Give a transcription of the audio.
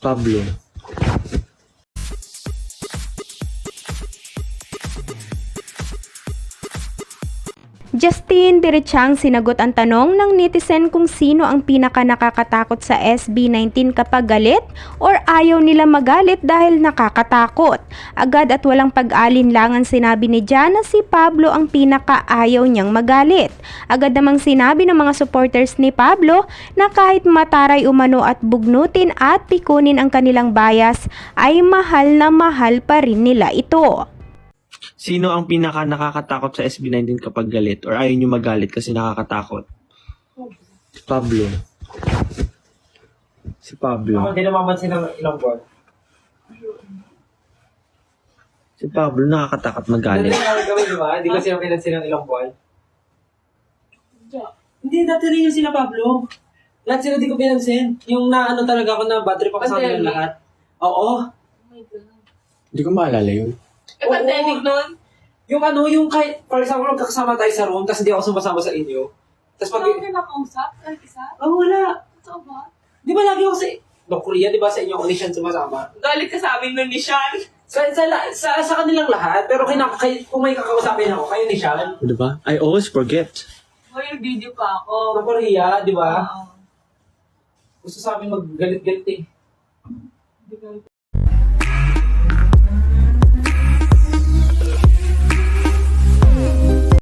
Pablo. Justin diretsang sinagot ang tanong ng netizen kung sino ang pinaka nakakatakot sa SB19 kapag galit or ayaw nila magalit dahil nakakatakot. Agad at walang pag-alinlangan sinabi ni Jan na si Pablo ang pinaka ayaw niyang magalit. Agad namang sinabi ng mga supporters ni Pablo na kahit mataray umano at bugnutin at pikunin ang kanilang bias ay mahal na mahal pa rin nila ito. Sino ang pinaka nakakatakot sa SB19 kapag galit or ayaw nyo magalit kasi nakakatakot? Pablo. Si Pablo. Hindi namamansin ng ilang buwan. Si Pablo nakakatakot magalit. Hindi na gawin, di ba? Hindi ko sila pinansin ng ilang buwan. Hindi, dati rin yung sila Pablo. Lahat sila di ko pinansin. Yung naano talaga ako na battery pa kasama ng lahat. Oo. Hindi ko maalala yun. Pandemic nun? Yung ano, yung kahit, for example, magkakasama tayo sa room, tapos hindi ako sumasama sa inyo. Tapos pag... Ikaw ka nakausap? Kahit isa? Oh, wala. Totoo ba? Di ba lagi ako sa... No, Korea, di ba sa inyo ako ni Sean sumasama? Galit ka sa amin nun ni Sean. Sa kanilang lahat, pero kung may kakausapin ako, kayo ni Sean. Di ba? I always forget. O yung video pa ako. Ng Korea, di ba? Oo. Gusto sa amin maggalit-galit eh. Hindi ko